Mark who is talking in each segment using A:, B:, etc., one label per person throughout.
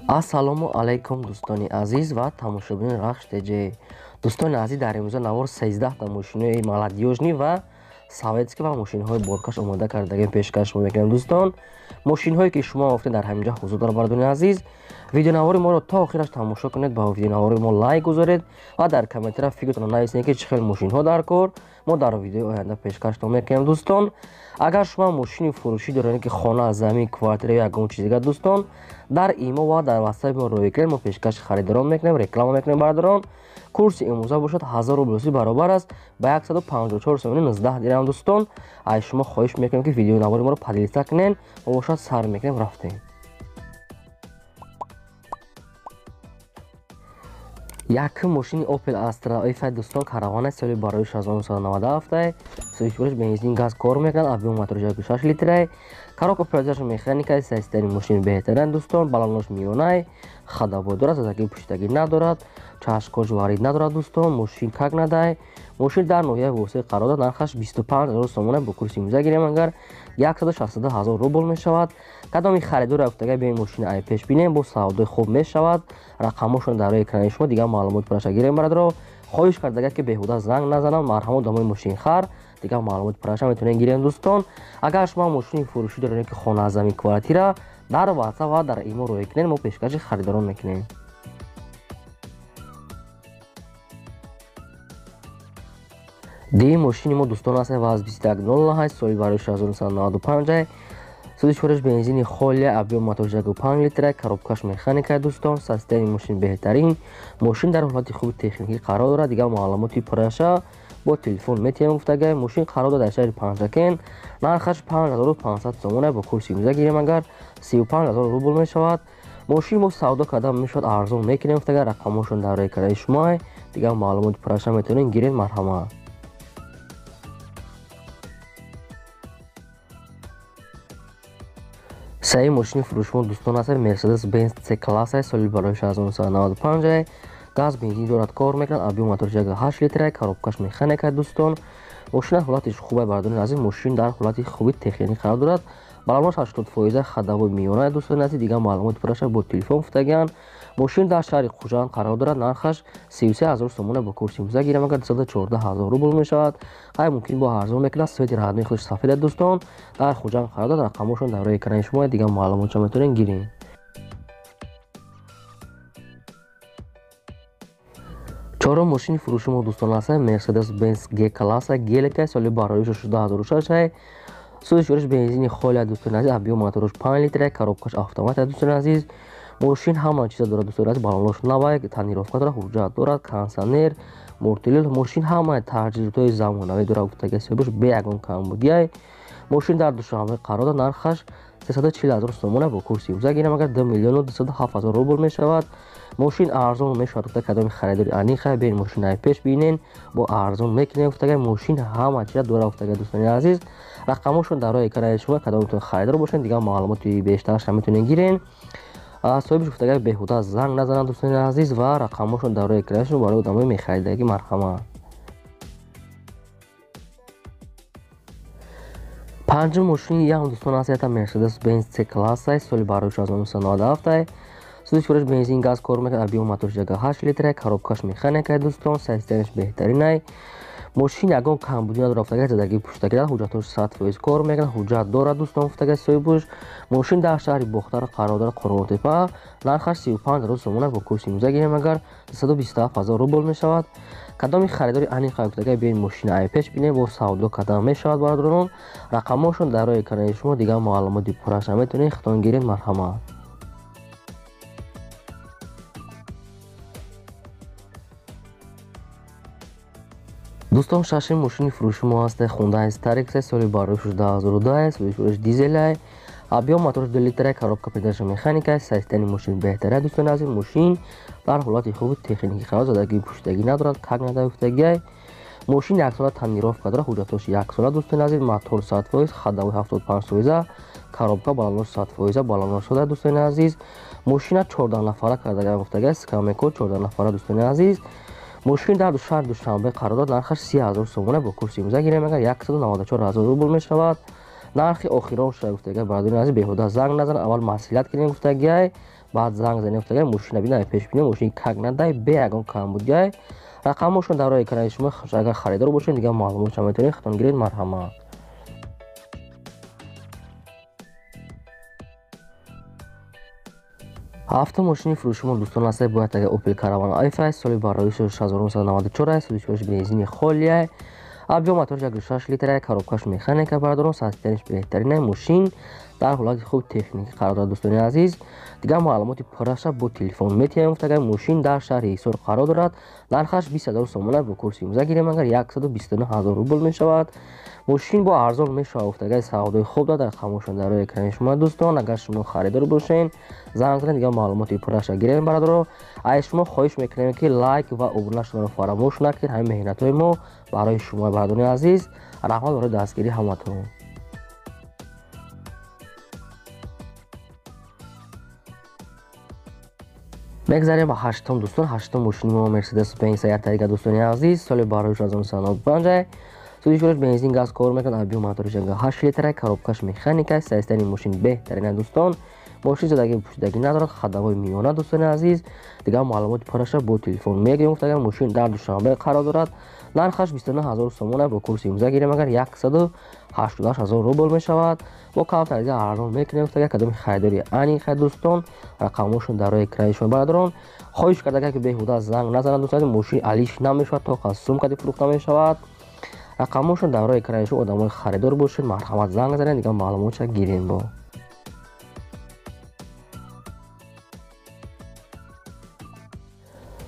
A: ассалому алайкум дӯстони азиз ва тамошобини рахш теҷе. дӯстони азиз, дар имрӯза навор 13 мошинои молодёжнӣ ва советский ва мошинҳои боркаш омода кардагем пешкаш шумо мекунем. дӯстон, мошинҳое ки шумо гуфтед дар ҳамин ҷо ҳузур дорад. бардони азиз, видеонавори моро то охираш тамошо кунед, ба видеонавори мо лайк гузоред ва дар комментира фикртонро нависед ки чӣ хел мошинҳо дар кор мо дар видеои оянда пешкаштон мекунем. дӯстон, агар шумо мошини фурӯшӣ доред ки хона, замин, квартира ё ягон чиз дигар, дӯстон, дар имо ва дар ватсапи мо рӯй кунед, мо пешкаши харидорон мекунем, реклама мекунем бардорон. курси имрӯза бошад 1000 рубл баробар аст ба 154 сомони 19 дирҳам. дӯстон, аз шумо хоҳиш мекунем ки видеонавори моро поделиса кунед, мо бошад сар мекунем, рафтем. як мошини Opel Astra A5 дӯстон, каравана соли барои 1997, сӯзишвориш бензин газ кор мекунад, объем мотори 6 литр, коробка передач механика, системи мошини беҳтарин дӯстон, балонош миёнай, хадабой дорад, задагӣ пуштагӣ надорад, чашкоч варид надорад дӯстон, мошин как надай, мошин дар ноҳияи восиқ қарор дорад, нархаш 25000 сомона бо курси имза гирем, агар 162000 рубл мешавад. кадоми харидори афтага бе мошини ай пеш бинем, бо савдои хуб мешавад. рақамошон дар рои экрани шумо, дигар маълумот пураша гирем барадро. хоҳиш кардага ки беҳуда занг назанам, марҳамат домои мошинхар, дигар маълумот пураша метавонем гирем. дӯстон, агар шумо мошини фурӯшӣ доред ки хона, замин, квартира, дар ватсап ва дар имо рӯй кунед, мо пешкаши харидорон мекунем. ди мошини мо дӯстон аст ваз 2108 соли барои 1995, сӯзишвориш бензини холия, объем мотори 5 литр, коробкаш механика дӯстон, системи мошин беҳтарин, мошин дар ҳолати хуби техникӣ қарор дорад. дигар маълумоти пураша бо телефон метавонем гуфтага. мошин қарор дорад дар шаҳри Панҷакен, нархаш 5500 сомона бо курси имза гирем, агар 35000 рубл мешавад. мошин мо савдо карда мешавад, арзон мекунем гуфтага. рақамошон дар рои экрани шумо, дигар маълумоти пураша метавонем гирем. марҳамат. саи мошини фурӯшмо дӯстон аст Mercedes Benz C-класс соли барои 1995, газ бензин дорад, кор мекунад, объем мотори 8 литр, коробкаш механика дӯстон, мошина ҳолатиш хубе. бардони азиз, мошин дар ҳолати хуби техникӣ қарор дорад, балонош 80%, хадавои миёна дӯстони азиз, дигар маълумоти пураша бо телефон гуфтагиан. мошин дар шаҳри Хужанд қарор дорад, нархаш 33000 сомона бо курси имза гирем, агар 214000 рубл мешавад. ай мумкин бо арзон мекунад, свети радои худаш сафед дӯстон, дар Хужанд қарор дорад. рақамошон дар рои экрани шумо, дигар маълумотшо метавонем гирем. чорум мошини фурӯши мо дӯстон аст Mercedes Benz G-класс Gelica соли барои 2006, сӯзишвориш бензини холия дӯстони азиз, объем моторош 5 литр, коробкаш автомат дӯстони азиз. мошин ҳама чиза дорад дӯстони азиз, балонош навай, танировка дорад, ҳуҷҷат дорад, кондитсионер, муртилил, мошин ҳамаи таҷҳизотҳои замонавӣ дорад гуфтага. сӯзишвориш бе ягон камбудия. мошин дар душанбе қарор дорад, нархаш 340000 сомона бо курси имза гирем, агар 2207000 рубл мешавад. мошин арзон мешавад гуфтага. кадоми харидори аниқа бе мошин ай пеш бинен, бо арзон мекунем гуфтага. мошин ҳама чиза дорад гуфтага дӯстони азиз. рақамошон дар рои экрани шумо, кадоми метавонед харидор бошед, дигар маълумоти бештарша метавонед гирен. соҳибиш гуфтага беҳуда занг назанад дӯстони азиз, ва рақамошон дар рои экрани шумо барои одамои мехаридагӣ. марҳамат. панҷум мошини ям дӯстон аст Mercedes Benz C-класс соли барои 1997, сӯзишвориш бензин газ кор мекунад, объем мотори 8 литр, коробкаш механика дӯстон, системаш беҳтаринай. мошин ягон камбудӣ надорад гуфтага. задагӣ пуштагӣ дорад, ҳуҷҷатош 100% кор мекунад, ҳуҷҷат дорад дӯстон гуфтага. соҳибуш мошин дар шаҳри Бохтар қарор дорад, Қурғонтепа, нархаш 35000 сомона бо курси имза гирем, агар 227000 рубл мешавад. кадоми харидори аниқа гуфтага бе мошини ай пеш бинем, бо савдо кардан мешавад бародарон. рақамошон дар рои экрани шумо, дигар маълумоти пураша метавонед хитон гиред. марҳамат. дӯстон, шашум мошини фурӯши мо аст Hyundai Starex соли барои 16002, сӯзишвориш дизелай, объем мотори 2 литр, коробка передач механика, системи мошин беҳтара дӯстони азиз. мошин дар ҳолати хуби техникӣ қарор дорад, задагӣ пуштагӣ надорад, как надай гуфтагиай. мошин 1 сола танировка дорад, ҳуҷҷатош 1 сола дӯстони азиз. мотор 100%, хадавои 75%, коробка балонош 100%, балонош шуда дӯстони азиз. мошина 14 нафара кардаган гуфтага, скамеко 14 нафара дӯстони азиз. мошин дар шаҳри Душанбе қарор дорад, нархаш 30000 сомона бо курси имза гирем, агар 194000 рубл мешавад. нархи охирон шуда гуфтага. бардони азиз, беҳуда занг назанед, аввал маслиҳат кунем гуфтагиай, баъд занг зани уфтага мошина бинае пешбинӣ мошини как надай бе ягон камбудия рақамошон дар роҳи экрани шумо агар харидор бошед дигар маълумотро метавонед хатон гиред. Марҳамат. автомошини фурӯшимо дӯстон ҳастед бояд ага Opel Caravan i5 соли бароиши 1994 судишвариш бензини холия объем моториш 1.6 литр коробкаш механика бардорон састениш беҳтарина мошин дар ҳолати хуб техникӣ қарор дорад. Дӯстони азиз дигар маълумоти пурраша бо телефон метавонед гуфт. Агар мошин дар шаҳри Ҳисор қарор дорад нархаш 20,000 сомона бо курси имза гирем агар 129,000 рубл мешавад. мошин бо арзон мешавад гуфт. Агар савдои хуб дод рақамошон дар роҳи экрани шумо дӯстон. Агар шумо харидор бошен занг занед дигар маълумоти пурраша гирем бародаро. аз шумо хоҳиш мекунем ки лайк ва обуна шударо фаромӯш накунед. ҳамин меҳнатҳои мо барои шумо бародарони азиз. раҳмат барои дастгирии ҳаматон. мегзарем ба ҳаштум дӯстон. ҳаштум мошини мо Mercedes-Benz Artega дӯстони азиз соли бароиш 1995 судишвариш бензин газ кор мекунад объем моториш 8 литр коробкаш механика системаи мошин беҳтарина дӯстон. мошин задаги пушидаги надорад хадавои миёна дӯстони азиз дигар маълумоти пурраша бо телефон мегӯем гуфт. Агар мошин дар Душанбе қарор дорад нархаш 29,000 сомона бо курси имза гирем агар 188,000 рубл мешавад. бо калфтаризи арзон мекунем гуфт. Агар кадоми харидори аниқа дӯстон рақамошон дар роҳи экрани шумо бародарон. хоҳиш кард агар ки беҳуда занг назанад дӯстон мошин алиш намешавад то сумка фурӯхта мешавад. рақамошон дар роҳи экрани шумо одамои харидор бошед марҳамат занг занед дигар маълумотша гирем. бо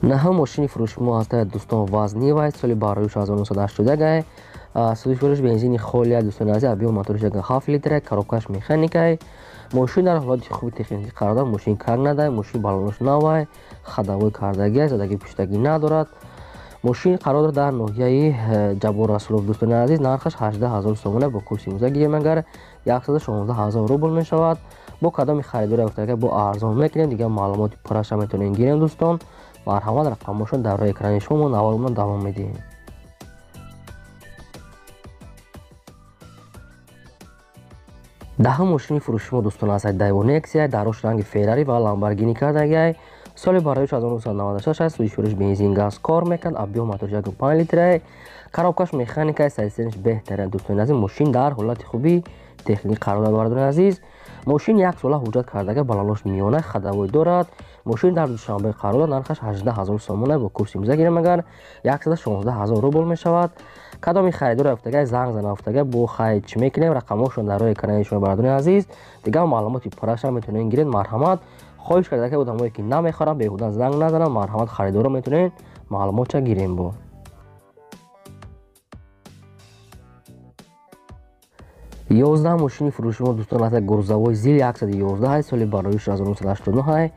A: наҳам мошини фурӯши мо ҳастад дӯстон Вазнивай соли бароиш 1982 судишвариш бензини холия дӯстони азиз объем моториш 7 литр коробкаш механикай мошин дар ҳолати хуби техникӣ қарор дорад. мошин как надай мошин балонош навай хадавои кардагия задаги пуштагӣ надорад. мошин қарор дорад дар ноҳияи Ҷабор Расулов дӯстони азиз. нархаш 18,000 сомона бо курси имза гирем агар 116,000 рубл мешавад. бо кадоми харидоре гуфта агар бо арзон мекунем дигар маълумоти пурраша метавонем гирем дӯстон. марҳамат рақамошон дар роҳи экрани шумо наварумон давом медиҳем. даҳум мошини фурӯши мо дӯстон ҳастад Daewoo Nexia дарош ранги Ferrari ва Lamborghini кардагиай соли бароиш 1996 судишвариш бензин газ кор мекунад объем моториш 1.5 литр коробкаш механика системаш беҳтарин дӯстони азиз мошин дар ҳолати хуби техникӣ қарор дорад. бародарони азиз мошин 1 сола ҳуҷҷат кардага балалош миёна хадавой дорад. мошин дар Душанбе қарор дорад нархаш 18,000 сомона бо курси имза гирем агар 116,000 рубл мешавад. кадоми харидор гуфтага занг зана гуфтага бо хайд чӣ мекунем рақамошон дар роҳи экрани шумо бародарони азиз дигар маълумоти пурраша метавонед гиред. марҳамат хоҳиш карда ки одамое ки намехоранд беҳуда занг назананд марҳамат харидорро метавонед маълумотша гирем. бо 11 мошини фурӯши мо дӯстон ҳастад грузовой Zil 111 соли бароиш 1989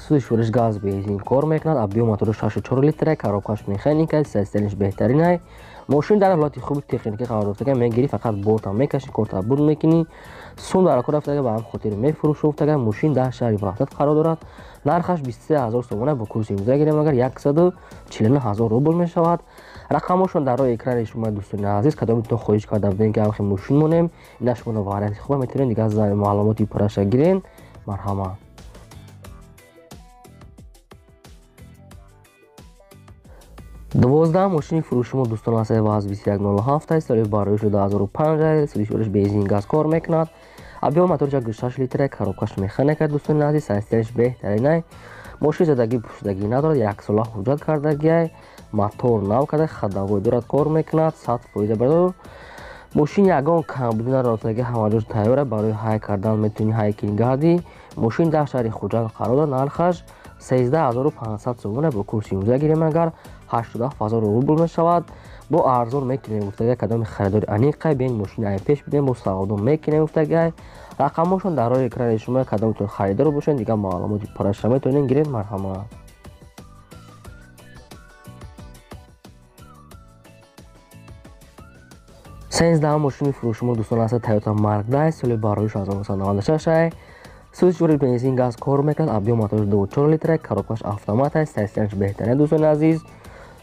A: судишвариш газ бензин кор мекунад объем моториш 64 литр коробкаш механика системаш беҳтаринай мошин дар ҳолати хуби техникӣ қарор дорад. мегирӣ фақат борта мекашӣ корта буд мекунӣ сум дар акор рафтага ба ҳам хотир мефурӯшуфтага мошин дар шаҳри Ваҳдат қарор дорад. нархаш 23,000 сомона бо курси имза гирем агар 149,000 рубл мешавад. рақамошон дар роҳи экрани шумо дӯстони азиз кадомитон хоҳиш карда будем ки ҳамхи мошин монем ина шумо варианти хуба метавонед дигар маълумоти пурраша гирен. марҳамат. 12 мошини фурӯши мо дӯстон ҳастад ВАЗ 2107 соли бароиш 2005 судишвариш бензин газ кор мекунад объем моториш 1.6 литр коробкаш механика дӯстони азиз системаш беҳтаринай мошин задаги пушидагӣ надорад 1 сола ҳуҷҷат кардагиай мотор нав карда хадавой дорад кор мекунад 100% бардор. мошин ягон камбуди надорад ҳамаҷош тайёра барои ҳай кардан метавонӣ ҳайкинг гардӣ. мошин дар шаҳри Хуҷанд қарор дорад нархаш 13,500 сомона бо курси имза гирем агар 87,000 рубл мешавад. бо арзон мекунем гуфтага кадоми харидори аниқай биен мошини ай пеш бидем бо савдо мекунем гуфтага рақамошон дар роҳи экрани шумо кадомитон харидор бошед дигар маълумоти пурраша метавонед гиред. марҳамат. сенздаҳум мошини фурӯши мо дӯстон ҳастад Toyota Mark II соли бароиш 1996 судишвариш бензин газ кор мекунад объем моториш 2.4 литр коробкаш автомат аст системаш беҳтарин дӯстони азиз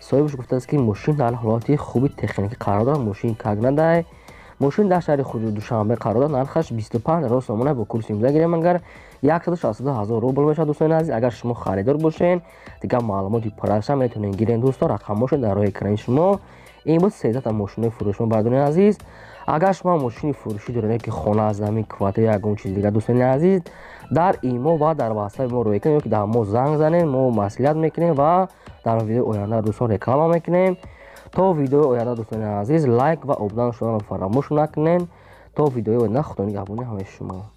A: соҳибаш гуфтааст ки мошин дар ҳолати хуби техникӣ қарор дорад мошин как надай мошин дар шаҳри хуҷу душанбе қарор дорад. нархаш 25,000 сомона бо курси имзо гирем, агар 162,000 рубл бошад. дӯстони азиз, агар шумо харидор бошен, дигар маълумоти параша метавонен гирен. дӯстон, рақамошон дар роҳи экрани шумо. ин буд 13 мошинои фурӯшмо. бардони азиз, агар шумо мошини фурӯшӣ доред ки хона, замин, квартира, ягон чиз дигар, дӯстони азиз, дар имо ва дар ватсаби мо рӯй кунед, ки дар мо занг занед, мо маслиҳат мекунем ва дар видеои оянда дӯстон реклама мекунем. то видеои оянда дӯстони азиз, лайк ва обдан шуданро фаромӯш накунед. то видеои оянда, худо нигаҳбони ҳамаи шумо.